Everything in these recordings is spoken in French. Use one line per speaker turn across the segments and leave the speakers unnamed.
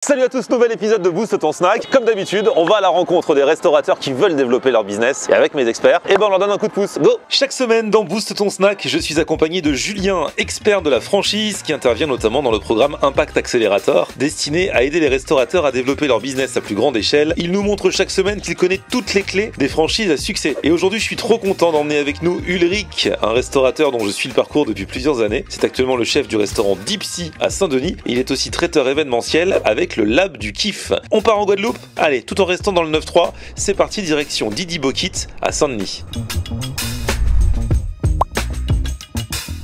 Salut à tous, nouvel épisode de Boost ton snack. Comme d'habitude, on va à la rencontre des restaurateurs qui veulent développer leur business. Et avec mes experts, on leur donne un coup de pouce. Go!
Chaque semaine dans Boost ton snack, je suis accompagné de Julien, expert de la franchise, qui intervient notamment dans le programme Impact Accelerator, destiné à aider les restaurateurs à développer leur business à plus grande échelle. Il nous montre chaque semaine qu'il connaît toutes les clés des franchises à succès. Et aujourd'hui, je suis trop content d'emmener avec nous Ulrich, un restaurateur dont je suis le parcours depuis plusieurs années. C'est actuellement le chef du restaurant Dipsy à Saint-Denis. Il est aussi traiteur événementiel avec le Lab du Kiff. On part en Guadeloupe? Allez, tout en restant dans le 9-3, c'est parti direction Didi Bokit à Saint-Denis.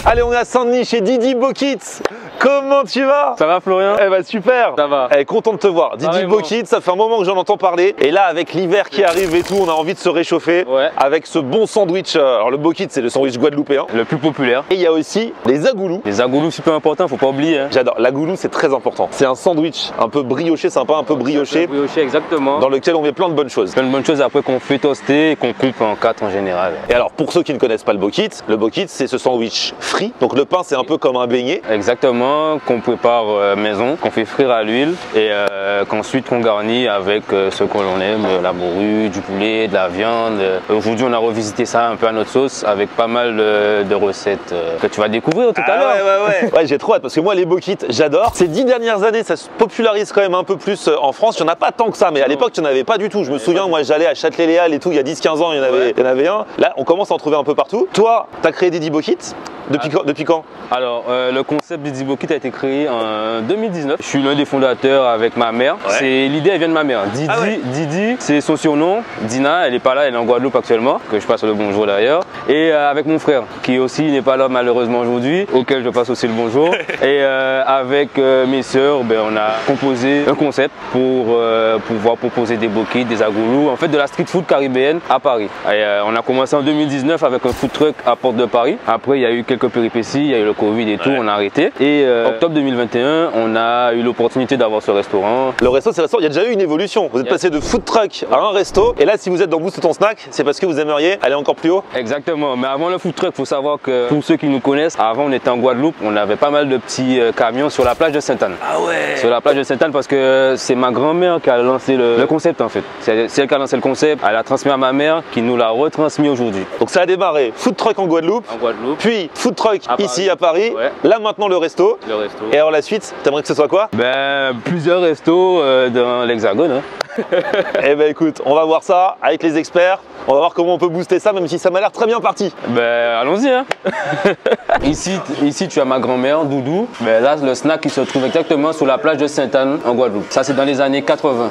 Allez, on est à Saint-Denis chez Didi Bokit. Comment tu vas?
Ça va Florian?
Eh bah super.
Ça va.
Content de te voir. Didi
Pareillement.
Bokit, ça fait un moment que j'en entends parler. Et là, avec l'hiver qui arrive et tout, on a envie de se réchauffer avec ce bon sandwich. Alors le Bokit, c'est le sandwich guadeloupéen.
Le plus populaire.
Et il y a aussi les agoulous.
Les agoulous, super important, faut pas oublier. Hein.
J'adore. L'agoulou, c'est très important. C'est un sandwich un peu brioché, sympa, un peu brioché,
Brioché, exactement.
dans lequel on met plein de bonnes choses.
Plein de bonnes choses après qu'on fait toaster et qu'on coupe en 4 en général.
Et alors, pour ceux qui ne connaissent pas le Bokit, c'est ce sandwich frit. Donc le pain, c'est un peu comme un beignet.
Exactement, qu'on prépare maison, qu'on fait frire à l'huile et qu'ensuite qu'on garnit avec ce que l'on aime, la morue, du poulet, de la viande. Aujourd'hui, on a revisité ça un peu à notre sauce avec pas mal de recettes que tu vas découvrir tout à l'heure.
Ouais, j'ai trop hâte parce que moi, les Bokits, j'adore. Ces 10 dernières années, ça se popularise quand même un peu plus en France. Il n'y en a pas tant que ça, mais à l'époque, il n'y en avait pas du tout. Je me souviens, moi, j'allais à Châtelet-Léal et tout, il y a 10-15 ans, il y en avait un. Là, on commence à en trouver un peu partout. Toi, tu as créé Didi Bokit depuis quand?
Alors, le concept Didi Bokit a été créé en 2019. Je suis l'un des fondateurs avec ma mère. L'idée, elle vient de ma mère. Didi, c'est son surnom. Dina, elle n'est pas là, elle est en Guadeloupe actuellement, que je passe le bonjour d'ailleurs. Et avec mon frère, qui aussi n'est pas là malheureusement aujourd'hui, auquel je passe aussi le bonjour. Et avec mes sœurs, on a composé un concept pour pouvoir proposer des bokits, des agoulous, en fait de la street food caribéenne à Paris. Et, on a commencé en 2019 avec un food truck à Porte de Paris. Après, il y a eu quelques péripéties, il y a eu le Covid et tout, on a arrêté. Et octobre 2021, on a eu l'opportunité d'avoir ce restaurant.
Le resto, c'est le restaurant. Il y a déjà eu une évolution. Vous êtes passé de food truck à un resto. Et là, si vous êtes dans Boost ton snack, c'est parce que vous aimeriez aller encore plus haut.
Exactement. Mais avant le food truck, il faut savoir que pour ceux qui nous connaissent, avant on était en Guadeloupe, on avait pas mal de petits camions sur la plage de Sainte-Anne.
Ah ouais.
Sur la plage de Sainte-Anne parce que c'est ma grand-mère qui a lancé le concept en fait. C'est elle qui a lancé le concept. Elle a transmis à ma mère qui nous l'a retransmis aujourd'hui.
Donc ça a démarré food truck en Guadeloupe. Puis food truck ici à Paris. Là maintenant le resto. Et alors la suite, t'aimerais que ce soit quoi?
Plusieurs restos dans l'Hexagone. Hein.
Eh ben écoute, on va voir ça avec les experts. On va voir comment on peut booster ça, même si ça m'a l'air très bien parti.
Allons-y. Hein. ici, tu as ma grand-mère, Doudou. Là, le snack qui se trouve exactement sur la plage de Sainte-Anne en Guadeloupe. Ça, c'est dans les années 80.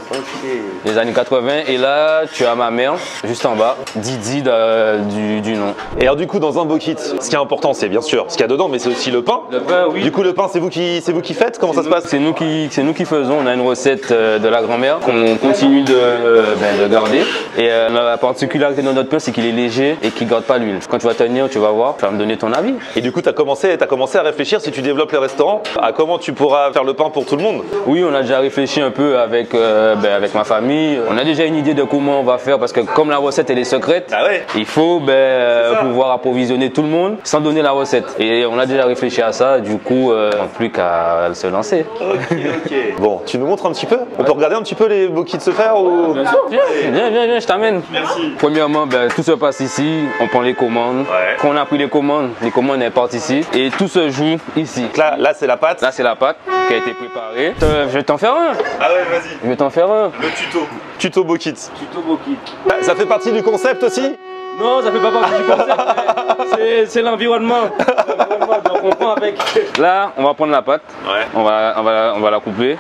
Les années 80. Et là, tu as ma mère, juste en bas, Didi du nom.
Et alors du coup, dans un Bokit, ce qui est important, c'est bien sûr ce qu'il y a dedans, mais c'est aussi le pain.
Le pain, oui.
Du coup, le pain, c'est vous qui faites? Comment ça se passe?
C'est nous qui faisons. On a une recette de la grand-mère qu'on continue de garder. Et la particularité de notre pain, c'est qu'il est léger et qu'il ne garde pas l'huile. Quand tu vas tenir, tu vas voir, tu vas me donner ton avis.
Et du coup, tu as commencé à réfléchir, si tu développes les restaurants, à comment tu pourras faire le pain pour tout le monde?
Oui, on a déjà réfléchi un peu avec ma famille. On a déjà une idée de comment on va faire parce que comme la recette elle est secrète, il faut pouvoir approvisionner tout le monde sans donner la recette. Et on a déjà réfléchi à ça, du coup, plus qu'à se lancer.
Ok. Bon, tu nous montres un petit peu? On peut regarder un petit peu les Bokits se faire ou...
Bien sûr, viens, je t'amène.
Merci.
Premièrement, tout se passe ici, on prend les commandes. Quand on a pris les commandes elles partent ici et tout se joue ici.
Donc là c'est la pâte.
Là, c'est la pâte qui a été préparée. Je vais t'en faire un.
Ah ouais, vas-y.
Je vais t'en faire un.
Le tuto. Tuto Bokit.
Tuto Bokit.
Ça fait partie du concept aussi?
Non, ça fait pas partie du concept, mais c'est l'environnement. Donc on prend avec. Là, on va prendre la pâte. On va la couper.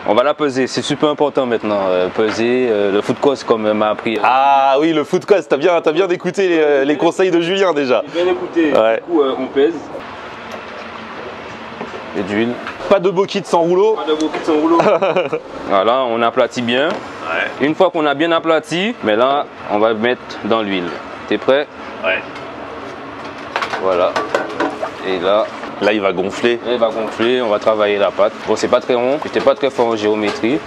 On va la peser, c'est super important maintenant. Peser, le food cost comme m'a appris.
Ah oui, le food cost, t'as bien écouté les conseils de Julien déjà.
Bien écouté. Du coup, on pèse. Et d'huile.
Pas de Bokit sans rouleau.
Pas de Bokit sans rouleau. Voilà, on aplatit bien. Une fois qu'on a bien aplati, là, on va mettre dans l'huile. T'es prêt? Voilà. Et là,
il va gonfler.
Il va gonfler, on va travailler la pâte. Bon, c'est pas très rond, j'étais pas très fort en géométrie.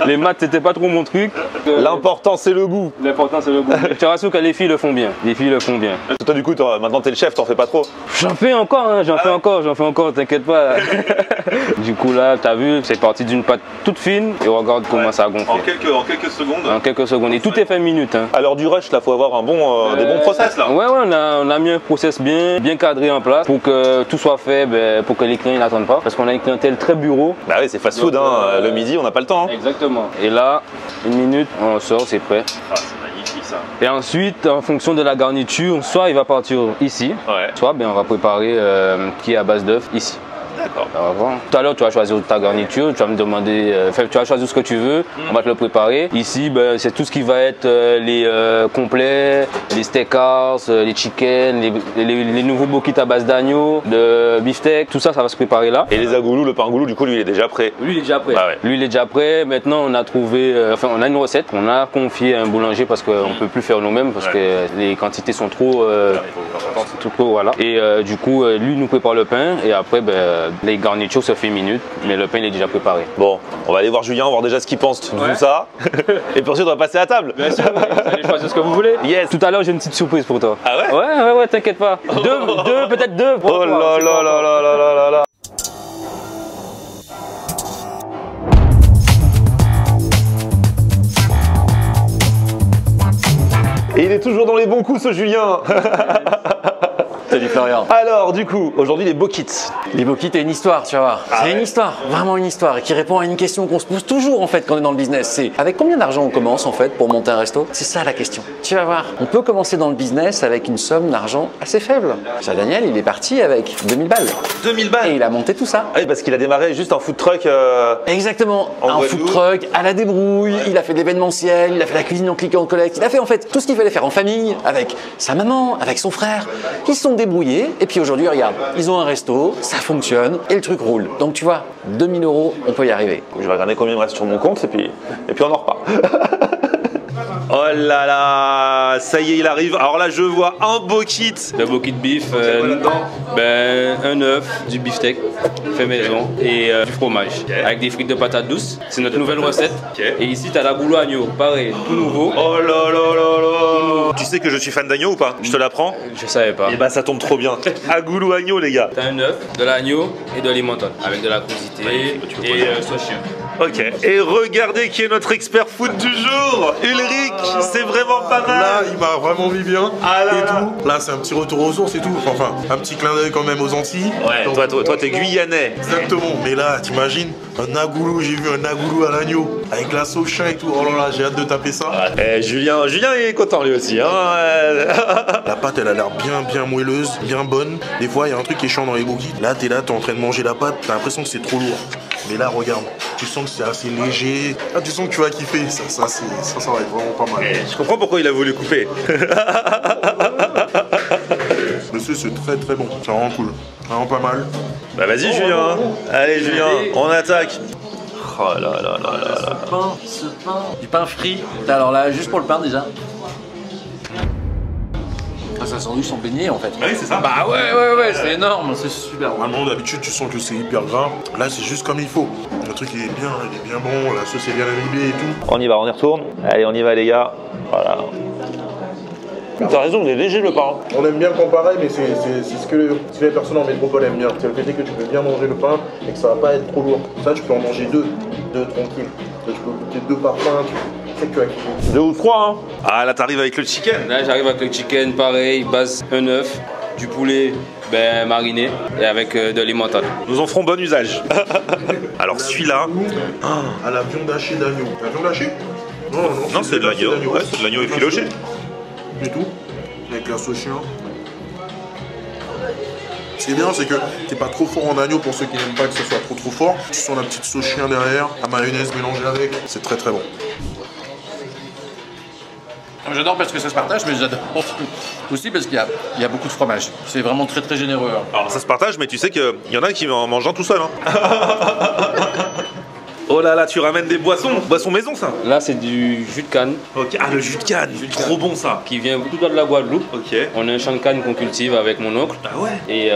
Les maths, c'était pas trop mon truc.
L'important, c'est le goût.
L'important, c'est le goût. Tu rassures que les filles le font bien. Les filles le font bien.
Toi, du coup, maintenant, t'es le chef, t'en fais pas trop.
J'en fais encore, hein, j'en fais encore, t'inquiète pas. Du coup, là, t'as vu, c'est parti d'une pâte toute fine et regarde comment ça a gonflé.
En quelques secondes.
En quelques secondes. Et tout est fait minute. Hein.
À l'heure du rush, là, faut avoir des bons process, là.
Ouais, on a mis un process bien cadré en place pour que tout soit fait, pour que les clients n'attendent pas. Parce qu'on a une clientèle très bureau.
Bah oui, c'est fast food, hein. Le midi, on n'a pas le temps. Hein.
Exactement. Et là, une minute, on sort, c'est prêt.
Ah, c'est magnifique, ça.
Et ensuite, en fonction de la garniture, soit il va partir ici, soit on va préparer qui est à base d'œufs ici.
D'accord.
Tout à l'heure, tu vas choisir ta garniture, tu vas me demander, tu vas choisir ce que tu veux, on va te le préparer. Ici, c'est tout ce qui va être les complets, les steakhouse, les chicken, les nouveaux bokits à base d'agneau, de beefsteak, tout ça, ça va se préparer là.
Et les agoulous, le pain goulou, du coup, lui, il est déjà prêt.
Lui, il est déjà prêt.
Bah ouais.
Lui, il est déjà prêt. Maintenant, on a trouvé, on a une recette qu'on a confiée à un boulanger parce qu'on ne peut plus faire nous-mêmes parce que les quantités sont trop, voilà. Et du coup, lui, nous prépare le pain et après, les garnitures se fait minute, mais le pain il est déjà préparé.
Bon, on va aller voir Julien, voir déjà ce qu'il pense de tout ça. Et puis ensuite, on va passer à table.
Bien sûr, vous allez choisir ce que vous voulez.
Yes.
Tout à l'heure, j'ai une petite surprise pour toi.
Ah ouais?
Ouais, t'inquiète pas. Peut-être deux.
Oh là là là là là là là là. Et il est toujours dans les bons coups, ce Julien.
Salut Florian.
Alors, du coup, aujourd'hui, les bokits.
Les bokits, c'est une histoire, tu vas voir. C'est une histoire, vraiment une histoire, et qui répond à une question qu'on se pose toujours en fait quand on est dans le business. C'est avec combien d'argent on commence en fait pour monter un resto? C'est ça la question. Tu vas voir. On peut commencer dans le business avec une somme d'argent assez faible. Daniel, il est parti avec 2000 balles.
2000 balles.
Et il a monté tout ça.
Ah oui, parce qu'il a démarré juste en food truck.
Exactement.
En
Un food truck, à la débrouille, il a fait de l'événementiel, il a fait la cuisine en click and collect, il a fait en fait tout ce qu'il fallait faire en famille, avec sa maman, avec son frère. Ils se sont débrouillés et puis aujourd'hui, regarde, ils ont un resto, ça fonctionne et le truc roule. Donc tu vois, 2000 €, on peut y arriver.
Je vais regarder combien il me reste sur mon compte et puis on en repart. Oh là là, ça y est, il arrive. Alors là, je vois un bokit.
Le bokit beef, un œuf, du beefsteak fait maison et du fromage avec des frites de patates douces. C'est notre nouvelle recette. Et ici, tu as la goulou agneau, pareil, tout nouveau.
Oh là là là là. Tu sais que je suis fan d'agneau ou pas? Je te l'apprends.
Je savais pas.
Et bah ça tombe trop bien. Agoulou agneau, les gars.
T'as un œuf, de l'agneau et de l'emmental avec de la crudité et sauce chien.
Ok. Et regardez qui est notre expert food du jour, Ulrich. C'est vraiment pas mal.
Là, il m'a vraiment mis bien.
Ah là
et
là.
tout. Là, c'est un petit retour aux sources et tout. Enfin, un petit clin d'œil quand même aux Antilles.
Ouais.
Donc,
Toi, t'es guyanais.
Exactement. Mais là, t'imagines un agoulou. J'ai vu un agoulou à l'agneau avec la sauce chien et tout. Oh là là, j'ai hâte de taper ça.
Eh, Julien est content lui aussi. Hein.
La pâte, elle a l'air bien moelleuse, bien bonne. Des fois, il y a un truc qui est chiant dans les bokits. Là, t'es en train de manger la pâte. T'as l'impression que c'est trop lourd. Mais là, regarde. Tu sens que c'est assez léger. Là, tu sens que tu vas kiffer. Ça va être vraiment pas mal.
Je comprends pourquoi il a voulu couper.
Monsieur, c'est très bon. C'est vraiment cool. Vraiment pas mal.
Bah vas-y Julien. Allez Julien, on attaque. Oh là là là là là.
Ce pain, du pain frit. Alors là, juste pour le pain déjà. Ah, c'est un sandwich sans beignet en fait.
Oui, c'est ça.
Bah ouais, c'est énorme, c'est super.
Normalement, d'habitude, tu sens que c'est hyper gras. Là, c'est juste comme il faut. Le truc, il est bien bon. La sauce est bien imbibée et tout.
On y va, on y retourne. Allez, on y va les gars. Voilà. T'as raison, il est léger le pain.
On aime bien comparer, mais c'est ce que les personnes en métropole aiment bien. C'est le fait que tu peux bien manger le pain et que ça va pas être trop lourd. Ça, tu peux en manger deux tranquille. Tu peux goûter 2 par pain, tu sais que tu vas kiffer.
2 ou 3 hein. Ah là t'arrives avec le chicken.
Là, j'arrive avec le chicken, pareil, base un œuf, du poulet mariné et avec de l'emmental.
Nous en ferons bon usage. Alors celui-là.
À la viande hachée d'agneau. La viande hachée?
Non, c'est de l'agneau. Ouais, c'est de l'agneau effiloché.
Et tout. Avec la sauce chien. Ce qui est bien, c'est que t'es pas trop fort en agneau pour ceux qui n'aiment pas que ce soit trop fort. Tu sens la petite sauce chien derrière, la mayonnaise mélangée avec. C'est très bon.
J'adore parce que ça se partage, mais j'adore aussi parce qu'il y a beaucoup de fromage. C'est vraiment très généreux.
Alors ça se partage, mais tu sais qu'il y en a qui en mangent un tout seul. Hein. Oh là là, tu ramènes des boissons. Boissons maison ça.
Là, c'est du jus de canne.
Ok. Ah le jus de canne, trop bon ça.
Qui vient tout droit de la Guadeloupe.
Ok.
On a un champ de canne qu'on cultive avec mon oncle.
Ah ouais.
Et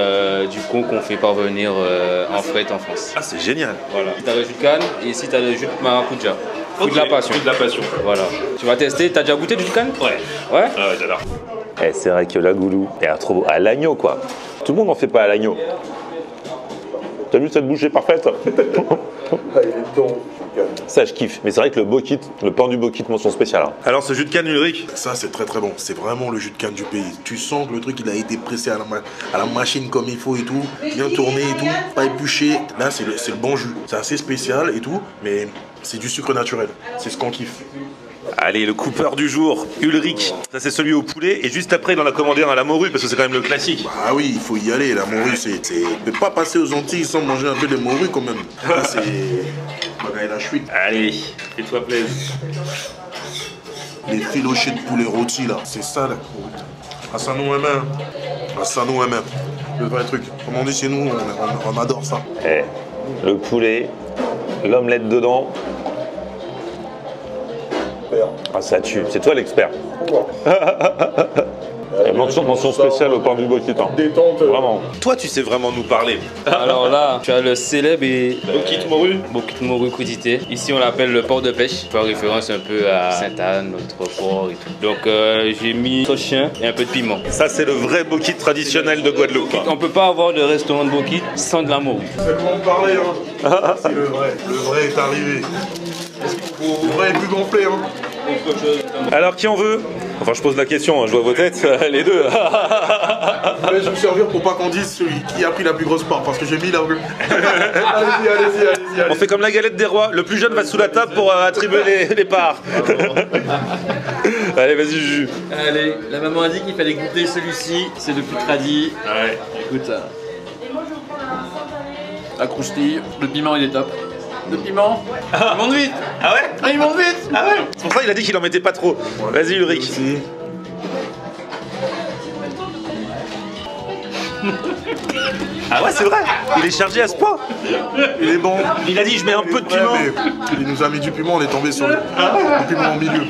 du coup, qu'on fait parvenir en fret en France.
Ah c'est génial.
Voilà. Ici, t'as le jus de canne et ici, t'as le jus de maracuja. Fruit de la passion.
Fruit de la passion.
Voilà. Tu vas tester. T'as déjà goûté du jus de canne?
Ouais.
Ouais.
Ah ouais, j'adore.
Eh, c'est vrai que la goulou est trop beau. À l'agneau, quoi. Tout le monde n'en fait pas à l'agneau. T'as vu cette bouchée parfaite? Ça, je kiffe. Mais c'est vrai que le bokit, le pain du bokit, mention spéciale. Hein.
Alors, ce jus de canne, Ulrich?
Ça, c'est très très bon. C'est vraiment le jus de canne du pays. Tu sens que le truc, il a été pressé à la machine comme il faut et tout. Bien tourné et tout. Pas épluché. Là, c'est le bon jus. C'est assez spécial et tout. Mais c'est du sucre naturel. C'est ce qu'on kiffe.
Allez, le coupeur du jour, Ulrich. Ça, c'est celui au poulet. Et juste après, il en a commandé un à la morue, parce que c'est quand même le classique.
Ah oui, il faut y aller. La morue, c'est... On peut pas passer aux Antilles sans manger un peu de morue quand même. Là, c'est... la chouette.
Allez, fais-toi plaisir.
Les filochés de poulet rôti, là. C'est ça, là. À ça nous même. À ça nous même. Le vrai truc. Comme on dit chez nous, on adore ça.
Eh, le poulet, l'omelette dedans. Ah, ça tue. C'est toi l'expert. Et mention spéciale au pain du bokit. Hein.
Détente.
Vraiment.
Toi, tu sais vraiment nous parler.
Alors là, tu as le célèbre et
Bokit morue.
Bokit morue crudité. Ici, on l'appelle le port de pêche, par référence un peu à Sainte-Anne, notre port et tout. Donc, j'ai mis sauce chien et un peu de piment.
Ça, c'est le vrai bokit traditionnel de Guadeloupe.
On peut pas avoir de restaurant de bokit sans de la morue.
C'est comment parler, hein. C'est le vrai. Le vrai est arrivé. Le vrai est plus gonflé, hein.
Alors, qui en veut? Enfin, je pose la question, hein, je vois vos têtes, les deux.
Je vais me servir pour pas qu'on dise celui qui a pris la plus grosse part, parce que j'ai mis la... Allez-y.
On fait comme la galette des rois, le plus jeune va sous la table pour attribuer les parts. Allez, vas-y, Juju.
Allez, la maman a dit qu'il fallait goûter celui-ci, c'est le plus tradit.
Ouais.
Écoute ça. La croustille, le piment il est top. Le piment, il monte vite.
Ah ouais?
Ah, il monte vite.
Ah ouais? C'est pour ça qu'il a dit qu'il en mettait pas trop. Vas-y, Ulrich. Ah ouais, c'est vrai. Il est chargé à ce point.
Il est bon.
Il a dit je mets un peu de piment.
Ouais, mais il nous a mis du piment, on est tombé sur le piment au milieu.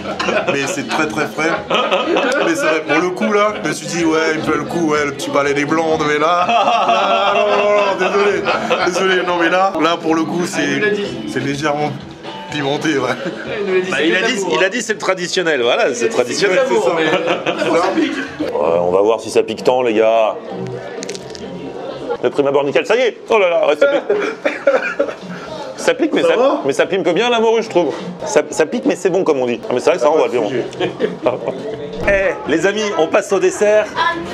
Mais c'est très très frais. Mais c'est vrai, pour le coup là, je me suis dit ouais, il me fait le coup, ouais, le petit balai des blondes, mais là, non, désolé, non mais là pour le coup c'est légèrement pimenté, ouais.
Bah, il a dit c'est le traditionnel, voilà, c'est traditionnel.
On va voir si ça pique tant, les gars. Le prime abord nickel, ça y est. Oh là là, ouais, ça pique. Ça pique, mais ça pique bien la morue, je trouve. Ça pique, mais c'est bon, comme on dit. Ah, mais c'est vrai que ça envoie bien.
Eh, les amis, on passe au dessert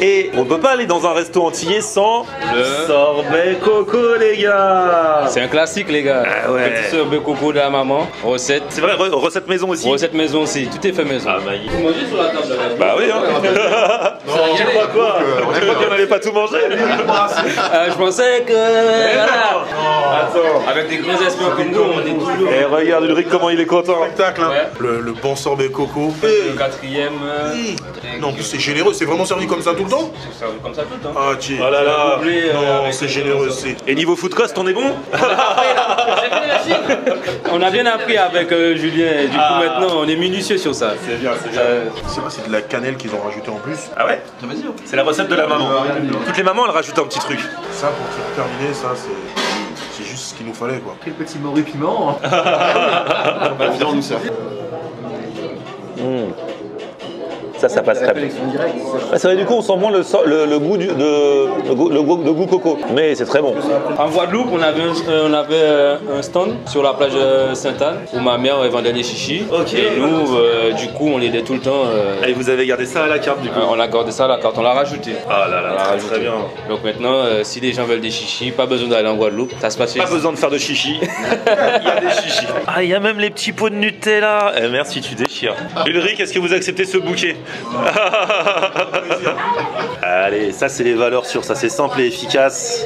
et on peut pas aller dans un resto antillais sans le sorbet coco, les gars.
C'est un classique, les gars.
Ah ouais.
Petit sorbet coco de la maman. Recette.
C'est vrai, recette maison aussi.
Recette maison aussi. Tout est fait maison.
Ah bah,
Vous mangez sur la table de la
bah oui, hein. Tu crois quoi? On croit qu'on n'allait pas tout manger.
Je pensais que. Voilà.
Attends.
Avec des gros esprits au Congo, on est toujours.
Et regarde Ulrich comment il est content.
Spectacle, hein.
Ouais.
Le bon sorbet coco.
Le quatrième.
Non, en plus c'est généreux, c'est vraiment servi comme ça tout le temps?
C'est servi comme ça tout le temps.
Ah, tiens.
Oh là là.
Non, c'est généreux, c'est...
Et niveau food cost, on est bon?
On a bien appris avec Julien. Et du coup, maintenant, on est minutieux sur ça.
C'est bien, c'est bien.
Je sais pas, c'est de la cannelle qu'ils ont rajouté en plus.
Ah ouais? C'est la recette de la maman. Toutes les mamans, elles rajoutent un petit truc.
Ça, pour terminer, ça, c'est juste ce qu'il nous fallait, quoi.
Quel petit morue piment.
Viens, nous ça.
Ça passe très bien. Ouais, c'est vrai, du coup, on sent moins le goût le goût coco. Mais c'est très bon.
En Guadeloupe, on avait un stand sur la plage Sainte-Anne où ma mère vendait des chichis.
Ok.
Et nous, du coup, on l'aidait tout le temps.
Et vous avez gardé ça à la carte, du coup?
On a gardé ça à la carte, on l'a rajouté.
Ah là là,
On l'a
très,
rajouté.
très bien.
Donc maintenant, si les gens veulent des chichis, pas besoin d'aller en Guadeloupe, ça se passe
Pas
ici.
besoin de faire de chichi. Il y a des chichis. Ah, il y a même les petits pots de Nutella. Merci, tu déchires. Ulrich, est-ce que vous acceptez ce bouquet? Allez, ça c'est les valeurs sûres, ça c'est simple et efficace.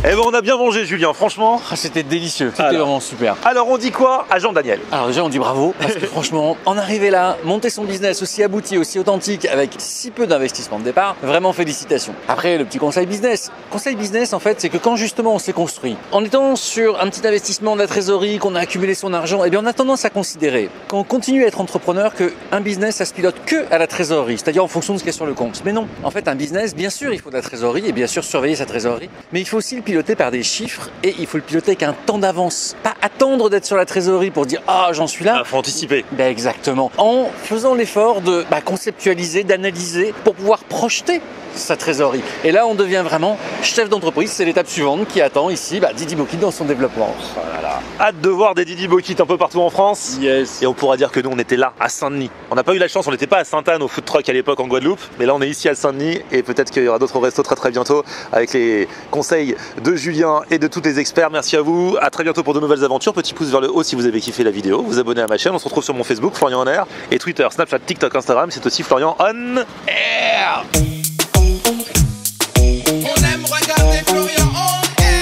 Eh ben on a bien mangé Julien, franchement.
Ah, c'était délicieux, c'était
Alors.
vraiment super.
Alors on dit quoi à Jean-Daniel?
Alors déjà on dit bravo parce que franchement en arriver là, monter son business aussi abouti, aussi authentique avec si peu d'investissement de départ, vraiment félicitations. Après le petit conseil business. Conseil business en fait c'est que quand justement on s'est construit, en étant sur un petit investissement de la trésorerie, qu'on a accumulé son argent, eh bien on a tendance à considérer quand on continue à être entrepreneur qu'un business ça se pilote que à la trésorerie, c'est-à-dire en fonction de ce qu'il y a sur le compte. Mais non, en fait un business bien sûr il faut de la trésorerie et bien sûr surveiller sa trésorerie, mais il faut aussi le piloter par des chiffres et il faut le piloter avec un temps d'avance. Pas attendre d'être sur la trésorerie pour dire « Ah, j'en suis là ».
Faut anticiper.
Ben exactement. En faisant l'effort de conceptualiser, d'analyser pour pouvoir projeter sa trésorerie. Et là, on devient vraiment chef d'entreprise. C'est l'étape suivante qui attend ici Didi Bokit dans son développement.
Voilà. Hâte de voir des Didi Bokit un peu partout en France.
Yes.
Et on pourra dire que nous, on était là, à Saint-Denis. On n'a pas eu la chance, on n'était pas à Sainte-Anne au food truck à l'époque en Guadeloupe. Mais là, on est ici à Saint-Denis et peut-être qu'il y aura d'autres restos très très bientôt avec les conseils de Julien et de tous les experts. Merci à vous. À très bientôt pour de nouvelles aventures. Petit pouce vers le haut si vous avez kiffé la vidéo. Vous abonnez à ma chaîne. On se retrouve sur mon Facebook, Florian On Air, et Twitter, Snapchat, TikTok, Instagram. C'est aussi Florian On Air.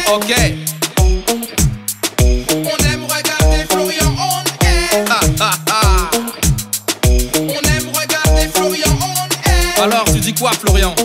Ok. On aime regarder Florian On Air. On aime regarder Florian On Air. Alors tu dis quoi Florian?